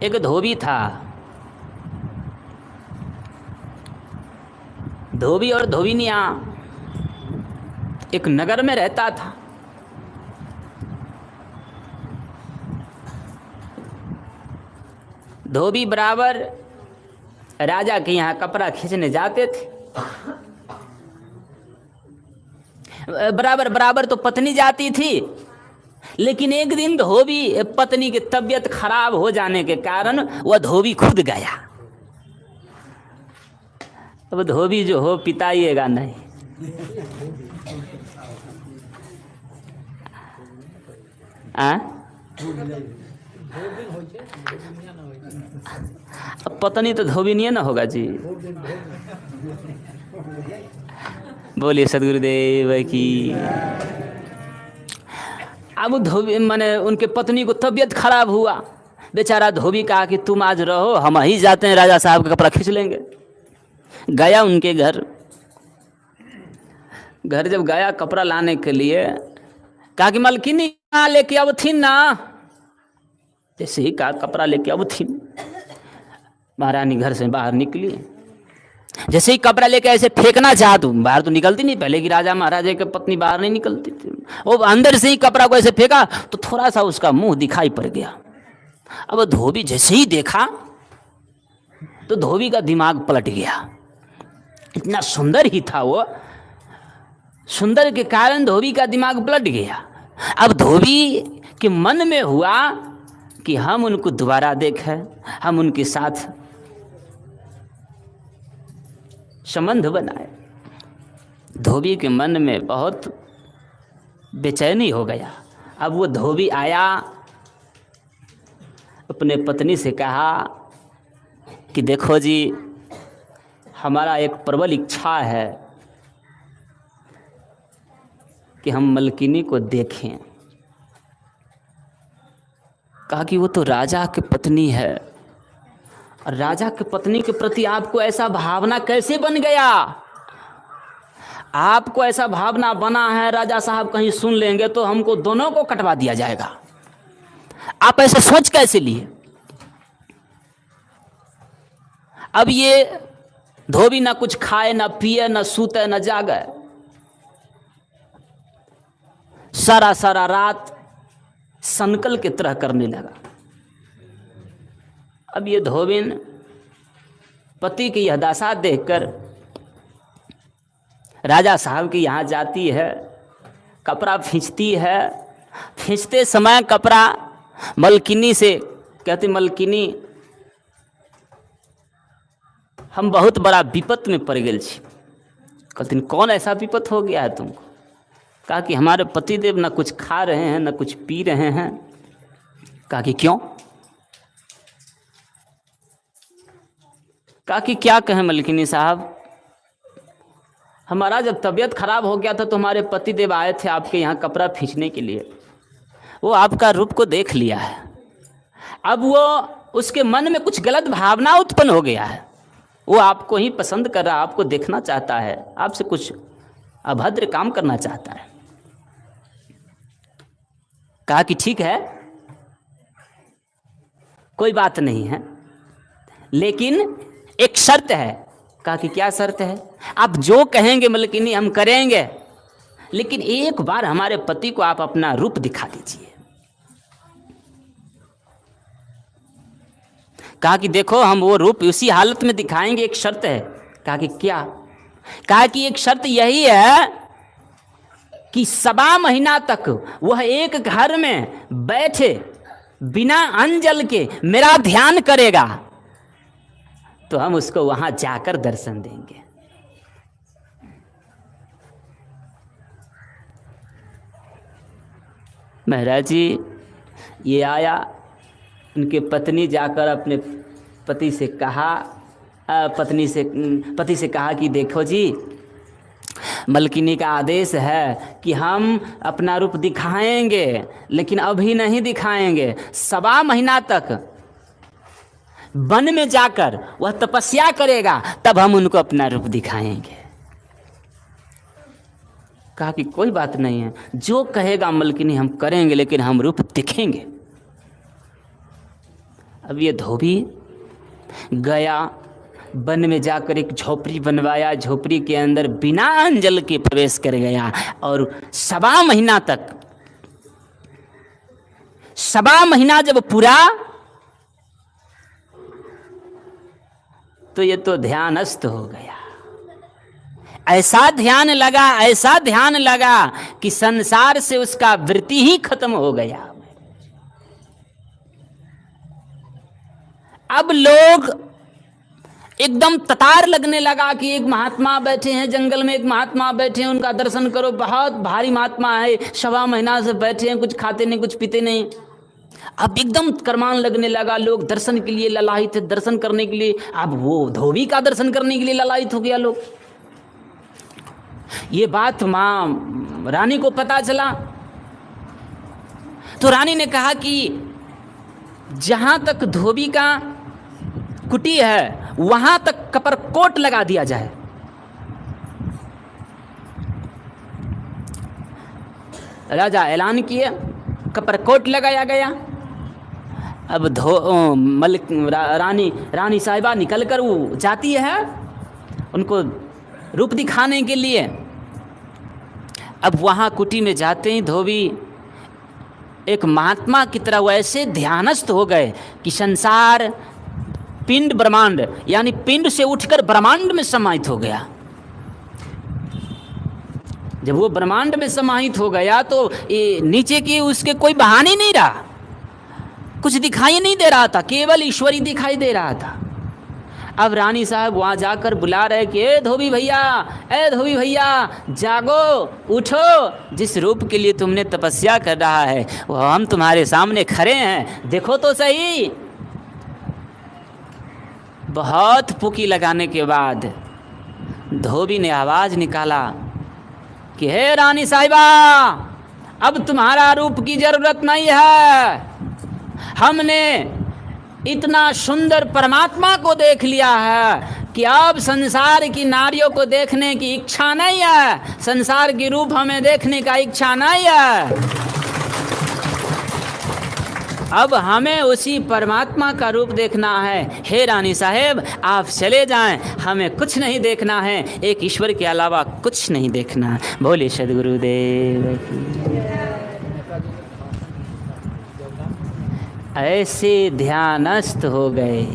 एक धोबी था। धोबी और धोबिनियाँ एक नगर में रहता था। धोबी बराबर राजा के यहाँ कपड़ा खींचने जाते थे। बराबर बराबर तो पत्नी जाती थी, लेकिन एक दिन धोबी पत्नी की तबीयत खराब हो जाने के कारण वह धोबी खुद गया। अब धोबी जो हो पिताइएगा नहीं। अब पत्नी तो धोबी नहीं ना होगा जी। बोलिए सदगुरुदेव की। अब धोबी माने उनके पत्नी को तबीयत खराब हुआ। बेचारा धोबी कहा कि तुम आज रहो, हम ही जाते हैं, राजा साहब का कपड़ा खींच लेंगे। गया उनके घर जब गया कपड़ा लाने के लिए, कहा कि मलकिनी लेके अब थी ना। जैसे ही कहा कपड़ा लेके अब थी, महारानी घर से बाहर निकली। जैसे ही कपड़ा लेके ऐसे फेंकना चाहा, तो बाहर तो निकलती नहीं, पहले की राजा महाराजा की पत्नी बाहर नहीं निकलती थी। वो अंदर से ही कपड़ा को ऐसे फेंका तो थोड़ा सा उसका मुंह दिखाई पड़ गया। अब धोबी जैसे ही देखा तो धोबी का दिमाग पलट गया। इतना सुंदर ही था वो, सुंदर के कारण धोबी का दिमाग पलट गया। अब धोबी के मन में हुआ कि हम उनको दोबारा देखें, हम उनके साथ संबंध बनाए। धोबी के मन में बहुत बेचैनी हो गया। अब वो धोबी आया, अपने पत्नी से कहा कि देखो जी, हमारा एक प्रबल इच्छा है कि हम मलकिनी को देखें। कहा कि वो तो राजा की पत्नी है, और राजा की पत्नी के प्रति आपको ऐसा भावना कैसे बन गया? आपको ऐसा भावना बना है, राजा साहब कहीं सुन लेंगे तो हमको दोनों को कटवा दिया जाएगा। आप ऐसे सोच कैसे लिए? अब ये धोबी ना कुछ खाए, ना पिए, ना सूते, ना जागे, सारा सारा रात संकल की तरह करने लगा। अब ये धोबिन पति की यह दशा देखकर राजा साहब के यहाँ जाती है, कपड़ा खींचती है। खींचते समय कपड़ा मलकिनी से कहती, मलकिनी हम बहुत बड़ा विपत में पड़ गए छी। कहती, कौन ऐसा विपत हो गया है तुमको? कहा कि हमारे पतिदेव ना कुछ खा रहे हैं, ना कुछ पी रहे हैं। कहा कि क्यों? कहा कि क्या कहें मलकिनी साहब, हमारा जब तबीयत खराब हो गया था तो हमारे पतिदेव आए थे आपके यहाँ कपड़ा खींचने के लिए। वो आपका रूप को देख लिया है। अब वो उसके मन में कुछ गलत भावना उत्पन्न हो गया है। वो आपको ही पसंद कर रहा, आपको देखना चाहता है, आपसे कुछ अभद्र काम करना चाहता है। कहा कि ठीक है, कोई बात नहीं है, लेकिन एक शर्त है। कहा कि क्या शर्त है? आप जो कहेंगे मलकिनी हम करेंगे, लेकिन एक बार हमारे पति को आप अपना रूप दिखा दीजिए। कहा कि देखो, हम वो रूप उसी हालत में दिखाएंगे, एक शर्त है। कहा कि क्या? कहा कि एक शर्त यही है कि 1.25 महीना तक वह एक घर में बैठे बिना अन्न जल के मेरा ध्यान करेगा, तो हम उसको वहां जाकर दर्शन देंगे। महाराज जी ये आया, उनके पत्नी जाकर अपने पति से कहा, पति से कहा कि देखो जी, मलकिनी का आदेश है कि हम अपना रूप दिखाएंगे, लेकिन अभी नहीं दिखाएंगे। 1.25 महीना तक वन में जाकर वह तपस्या करेगा, तब हम उनको अपना रूप दिखाएंगे। कहा कि कोई बात नहीं है, जो कहेगा मलकिनी हम करेंगे, लेकिन हम रूप दिखेंगे। अब ये धोबी गया, वन में जाकर एक झोपड़ी बनवाया, झोपड़ी के अंदर बिना अन्न जल के प्रवेश कर गया और 1.25 महीना जब पूरा तो ये तो ध्यानस्थ हो गया। ऐसा ध्यान लगा कि संसार से उसका वृत्ति ही खत्म हो गया। अब लोग एकदम ततार लगने लगा कि एक महात्मा बैठे हैं जंगल में, एक महात्मा बैठे हैं, उनका दर्शन करो, बहुत भारी महात्मा है, 1.25 महीना से बैठे हैं, कुछ खाते नहीं कुछ पीते नहीं। अब एकदम करमान लगने लगा, लोग दर्शन के लिए ललायित थे, दर्शन करने के लिए। अब वो धोबी का दर्शन करने के लिए ललायित हो गया लोग। ये बात माँ रानी को पता चला तो रानी ने कहा कि जहां तक धोबी का कुटी है वहां तक कपरकोट लगा दिया जाए। राजा ऐलान किए, कपरकोट लगाया गया। अब रानी साहिबा निकल कर वो जाती है उनको रूप दिखाने के लिए। अब वहाँ कुटी में जाते ही धोबी एक महात्मा की तरह वैसे ध्यानस्थ हो गए कि संसार पिंड ब्रह्मांड यानी पिंड से उठकर ब्रह्मांड में समाहित हो गया। जब वो ब्रह्मांड में समाहित हो गया तो ये नीचे की उसके कोई बहाने नहीं रहा, कुछ दिखाई नहीं दे रहा था, केवल ईश्वरी दिखाई दे रहा था। अब रानी साहब वहाँ जाकर बुला रहे कि ए धोबी भैया जागो उठो, जिस रूप के लिए तुमने तपस्या कर रहा है वो हम तुम्हारे सामने खड़े हैं, देखो तो सही। बहुत पुकी लगाने के बाद धोबी ने आवाज निकाला कि हे रानी साहिबा, अब तुम्हारा रूप की जरूरत नहीं है, हमने इतना सुंदर परमात्मा को देख लिया है कि अब संसार की नारियों को देखने की इच्छा नहीं है, संसार की रूप हमें देखने का इच्छा नहीं है। अब हमें उसी परमात्मा का रूप देखना है। हे रानी साहेब आप चले जाएं, हमें कुछ नहीं देखना है, एक ईश्वर के अलावा कुछ नहीं देखना। बोले सद्गुरुदेव की। ऐसे ध्यानस्थ हो गए।